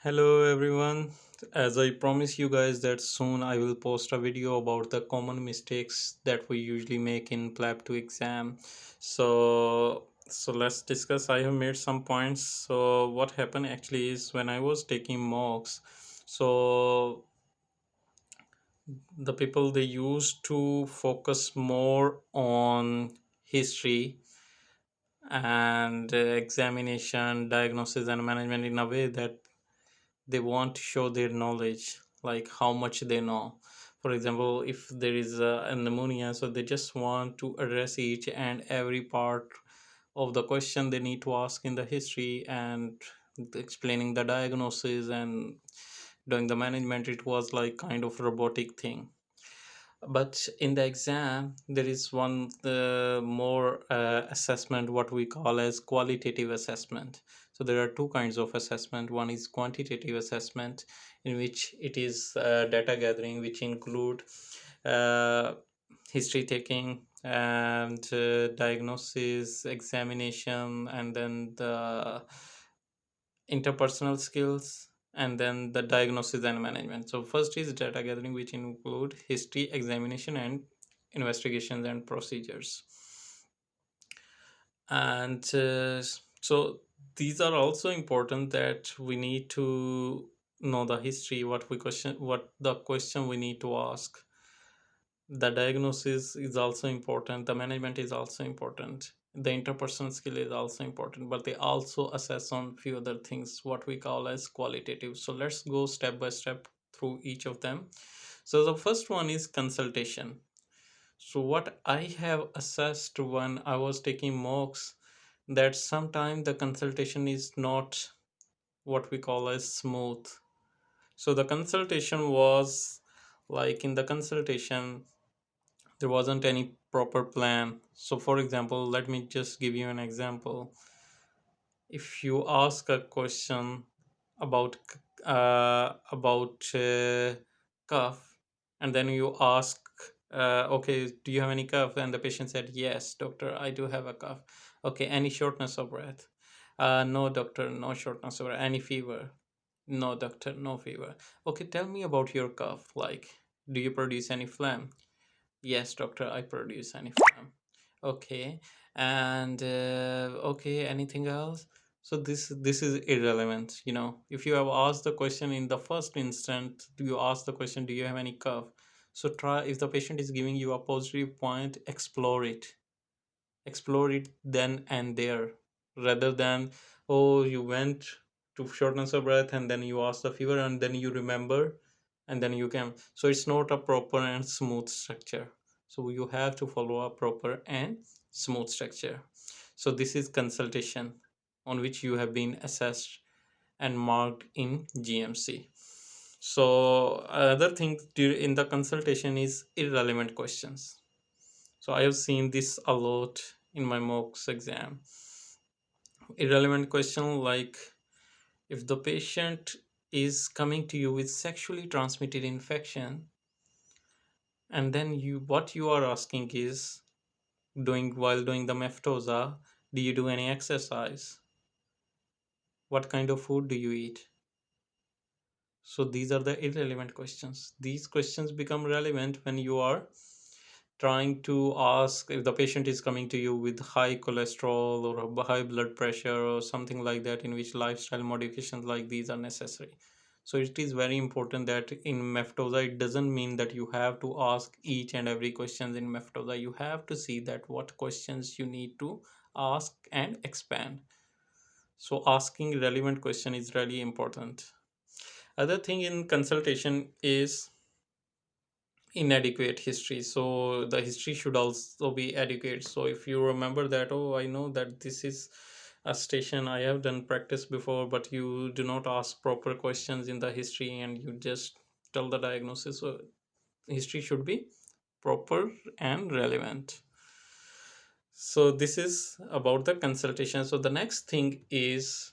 Hello everyone. As I promise you guys that soon I will post a video about the common mistakes that we usually make in PLAB2 exam. So let's discuss. I have made some points. So what happened actually is when I was taking mocks, so the people they used to focus more on history and examination, diagnosis and management in a way that they want to show their knowledge, like how much they know. For example, if there is a pneumonia, so they just want to address each and every part of the question they need to ask in the history and explaining the diagnosis and doing the management. It was like kind of robotic thing. But in the exam there is one more assessment, what we call as qualitative assessment. So there are two kinds of assessment. One is quantitative assessment, in which it is data gathering, which include uh, history taking and diagnosis, examination, and then the interpersonal skills, and then the diagnosis and management. So first is data gathering, which include history, examination and investigations and procedures. And so these are also important, that we need to know the history, what the question we need to ask. The diagnosis is also important, the management is also important, the interpersonal skill is also important, but they also assess on few other things, what we call as qualitative. So let's go step by step through each of them. So the first one is consultation. So what I have assessed when I was taking mocks, that sometimes the consultation is not what we call as smooth. So the consultation was like, in the consultation there wasn't any proper plan. So for example, let me just give you an example. If you ask a question about cough, and then you ask, okay, do you have any cough? And the patient said, yes doctor, I do have a cough. Okay, any shortness of breath? No doctor, no shortness of breath. Any fever? No doctor, no fever. Okay, tell me about your cough, like, do you produce any phlegm? Yes, doctor, I produce any phlegm. Okay, and okay, anything else? So this is irrelevant. If you have asked the question in the first instant, do you ask the question, do you have any cough? So try, if the patient is giving you a positive point, explore it then and there, rather than, oh, you went to shortness of breath and then you ask the fever and then you remember and then you can. So it's not a proper and smooth structure. So you have to follow a proper and smooth structure. So this is consultation, on which you have been assessed and marked in GMC. So other thing in the consultation is irrelevant questions. So I have seen this a lot in my mocks exam. Irrelevant question like, if the patient is coming to you with sexually transmitted infection, and then what you are asking is, doing the meftosa, do you do any exercise? What kind of food do you eat? So these are the irrelevant questions. These questions become relevant when you are trying to ask, if the patient is coming to you with high cholesterol or a high blood pressure or something like that, in which lifestyle modifications like these are necessary. So it is very important that in meftosa, it doesn't mean that you have to ask each and every questions in meftosa. You have to see that what questions you need to ask and expand. So asking relevant question is really important. Other thing in consultation is inadequate history. So the history should also be adequate. So if you remember that, oh, I know that this is a station, I have done practice before, but you do not ask proper questions in the history and you just tell the diagnosis. So history should be proper and relevant. So this is about the consultation. So the next thing is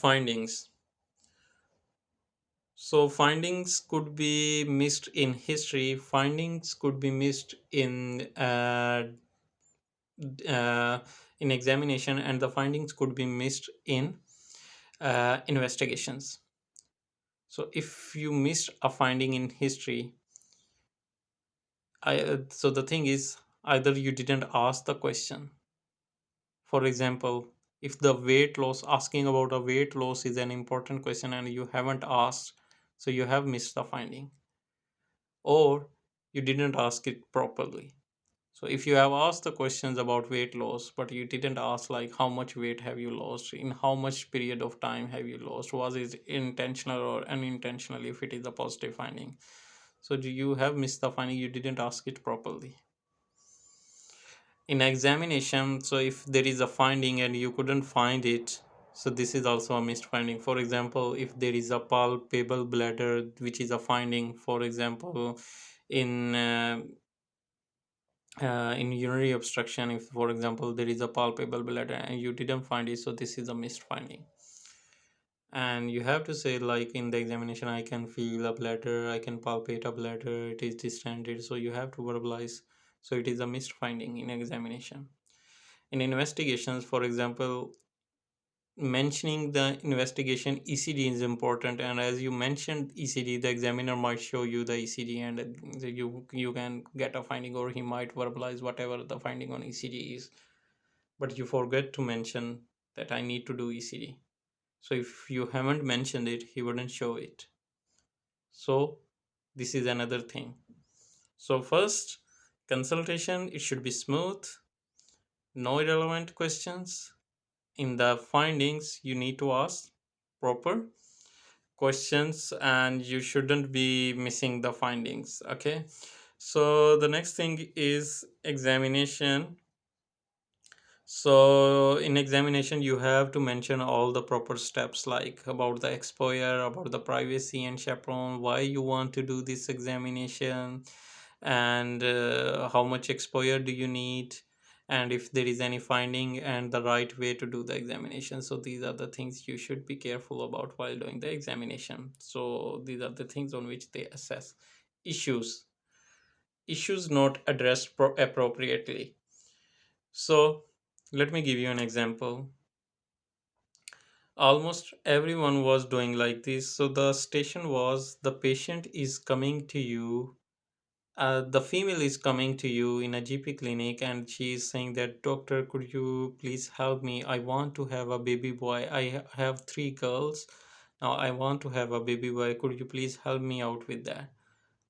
findings. So findings could be missed in history, findings could be missed uh, in examination, and the findings could be missed in investigations. So if you missed a finding in history, so the thing is, either you didn't ask the question. For example, if the weight loss, asking about a weight loss is an important question and you haven't asked, so you have missed the finding, or you didn't ask it properly. So if you have asked the questions about weight loss, but you didn't ask like how much weight have you lost, in how much period of time have you lost, was it intentional or unintentional, if it is a positive finding. So do you have missed the finding, you didn't ask it properly. In examination, so if there is a finding and you couldn't find it, so this is also a missed finding. For example, if there is a palpable bladder, which is a finding, for example, in in urinary obstruction, if for example there is a palpable bladder and you didn't find it, so this is a missed finding. And you have to say like in the examination, I can feel a bladder, I can palpate a bladder, it is distended, so you have to verbalize. So it is a missed finding in examination. In investigations, for example, mentioning the investigation ECD is important, and as you mentioned ECD, the examiner might show you the ECD, and you can get a finding, or he might verbalize whatever the finding on ECD is, but you forget to mention that I need to do ECD. So if you haven't mentioned it, he wouldn't show it. So this is another thing. So first, consultation, it should be smooth, no irrelevant questions. In the findings, you need to ask proper questions and you shouldn't be missing the findings. Okay, so the next thing is examination. So in examination, you have to mention all the proper steps, like about the exposure, about the privacy and chaperone, why you want to do this examination, and how much exposure do you need, and if there is any finding, and the right way to do the examination. So these are the things you should be careful about while doing the examination. So these are the things on which they assess issues. Issues not addressed appropriately. So let me give you an example. Almost everyone was doing like this. So the station was, the patient is coming to you, the female is coming to you in a GP clinic, and she is saying that, doctor, could you please help me? I want to have a baby boy. I have three girls. Now I want to have a baby boy. Could you please help me out with that?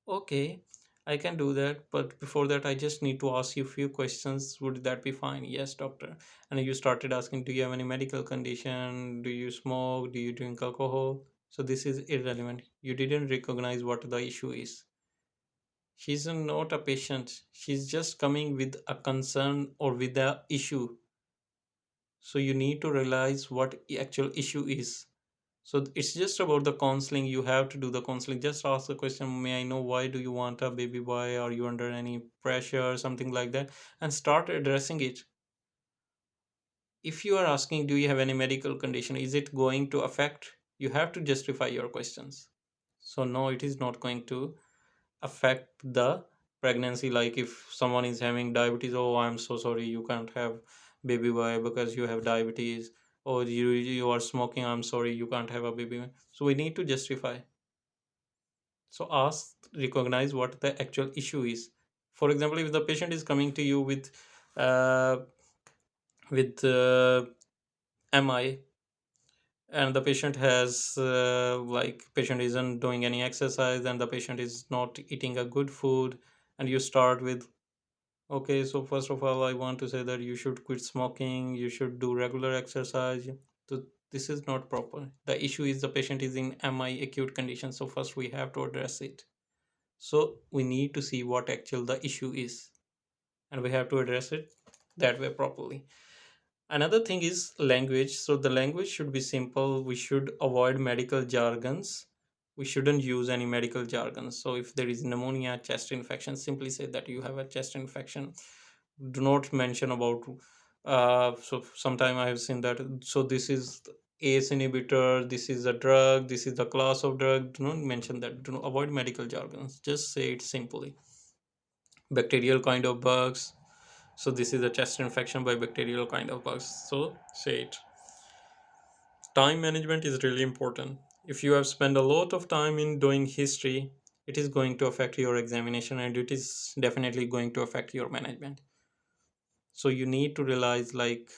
Okay, I can do that, but before that, I just need to ask you a few questions. Would that be fine? Yes, doctor. And you started asking, do you have any medical condition? Do you smoke? Do you drink alcohol? So this is irrelevant. You didn't recognize what the issue is. She's not a patient. She's just coming with a concern or with a issue. So you need to realize what the actual issue is. So it's just about the counseling. You have to do the counseling. Just ask the question, may I know why do you want a baby boy? Are you under any pressure or something like that? And start addressing it. If you are asking, do you have any medical condition? Is it going to affect? You have to justify your questions. So no, it is not going to affect the pregnancy. Like if someone is having diabetes, oh, I'm so sorry, you can't have baby boy because you have diabetes. Or you are smoking, I'm sorry, you can't have a baby. So we need to justify. So ask, recognize what the actual issue is. For example, if the patient is coming to you uh, with mi, and the patient has like patient isn't doing any exercise and the patient is not eating a good food, and you start with, okay, so first of all, I want to say that you should quit smoking, you should do regular exercise. So this is not proper. The issue is the patient is in mi acute condition, so first we have to address it. So we need to see what actual the issue is, and we have to address it that way properly. Another thing is language. So the language should be simple. We should avoid medical jargons. We shouldn't use any medical jargons. So if there is pneumonia, chest infection, simply say that you have a chest infection. Do not mention about so sometime I have seen that, so this is ACE inhibitor, this is a drug, this is the class of drug. Do not mention that. Do not avoid medical jargons. Just say it simply. Bacterial kind of bugs, so this is a chest infection by bacterial kind of bugs, so say it. Time management is really important. If you have spent a lot of time in doing history, it is going to affect your examination and it is definitely going to affect your management. So you need to realize, like,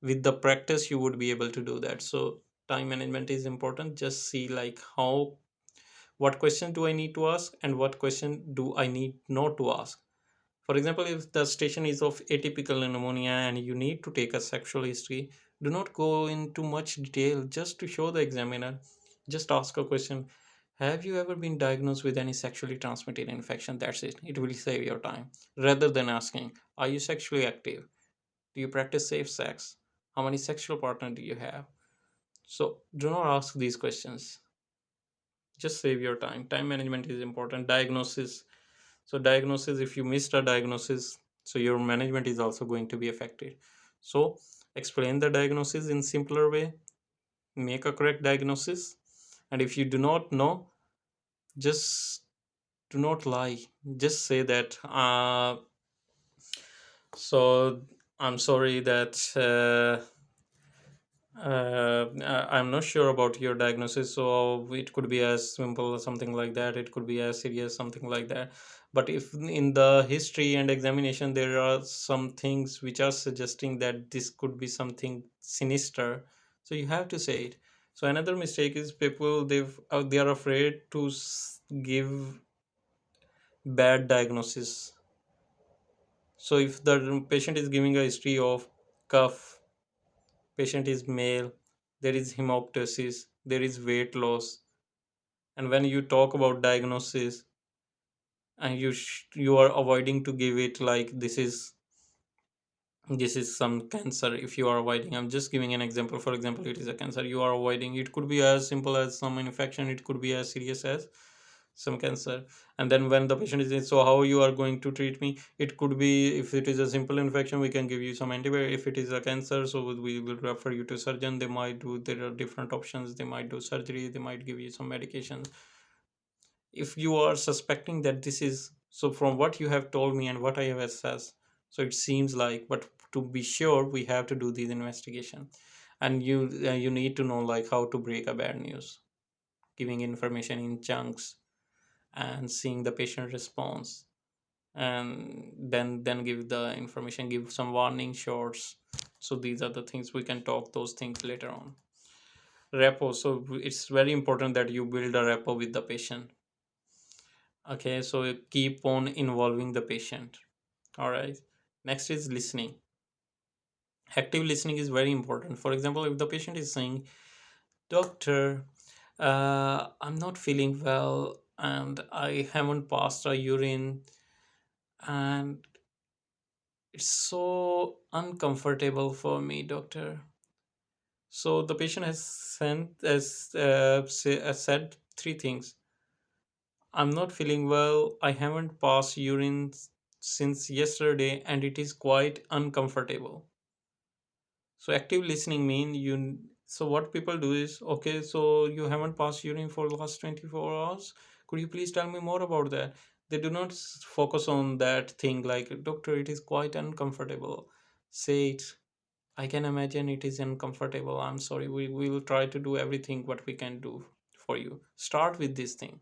with the practice you would be able to do that. So time management is important. Just see like how, what question do I need to ask and what question do I need not to ask. For example, if the station is of atypical pneumonia and you need to take a sexual history, do not go into much detail just to show the examiner. Just ask a question. Have you ever been diagnosed with any sexually transmitted infection? That's it. It will save your time. Rather than asking, are you sexually active? Do you practice safe sex? How many sexual partners do you have? So do not ask these questions. Just save your time. Time management is important. Diagnosis. So diagnosis, if you missed a diagnosis, so your management is also going to be affected. So explain the diagnosis in simpler way, make a correct diagnosis, and if you do not know, just do not lie. Just say that so I'm sorry that I'm not sure about your diagnosis, so it could be as simple as something like that. It could be as serious, something like that. But if in the history and examination there are some things which are suggesting that this could be something sinister, so you have to say it. So another mistake is people they are afraid to give bad diagnosis. So if the patient is giving a history of cough, patient is male, there is hemoptysis, there is weight loss, and when you talk about diagnosis and you are avoiding to give it like this is some cancer. If you are avoiding, I'm just giving an example, for example, it is a cancer, you are avoiding, it could be as simple as some infection, it could be as serious as some cancer. And then when the patient is in, so how you are going to treat me, it could be, if it is a simple infection we can give you some antibiotic, if it is a cancer so we will refer you to surgeon, they might do, there are different options, they might do surgery, they might give you some medication. If you are suspecting that this is, so from what you have told me and what I have assessed, so it seems like, but to be sure we have to do this investigation. And you need to know like how to break a bad news, giving information in chunks and seeing the patient response, and then give the information, give some warning shots. So these are the things we can talk those things later on. Rapport, so it's very important that you build a rapport with the patient. Okay, so you keep on involving the patient. All right, next is listening. Active listening is very important. For example, if the patient is saying, doctor, I'm not feeling well and I haven't passed a urine and it's so uncomfortable for me, doctor. So the patient has said three things. I'm not feeling well, I haven't passed urine since yesterday, and it is quite uncomfortable. So active listening mean you, so what people do is, okay, so you haven't passed urine for the last 24 hours. Could you please tell me more about that? They do not focus on that thing like, doctor, it is quite uncomfortable. Say it. I can imagine it is uncomfortable. I'm sorry. We will try to do everything what we can do for you. Start with this thing.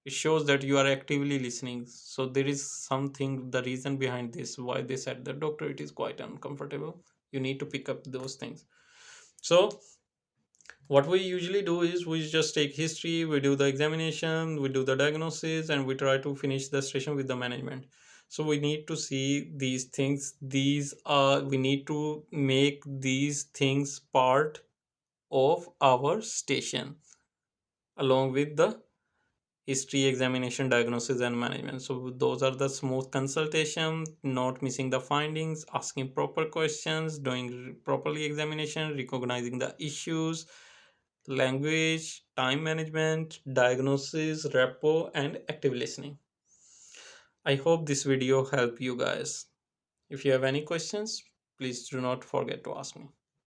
It shows that you are actively listening. So there is something, the reason behind this, why they said that, doctor, it is quite uncomfortable. You need to pick up those things. So what we usually do is we just take history, we do the examination, we do the diagnosis, and we try to finish the session with the management. So we need to see these things. These are, we need to make these things part of our station along with the history, examination, diagnosis, and management. So those are the smooth consultation, not missing the findings, asking proper questions, doing properly examination, recognizing the issues, language, time management, diagnosis, rapport, and active listening. I hope this video helped you guys. If you have any questions, please do not forget to ask me.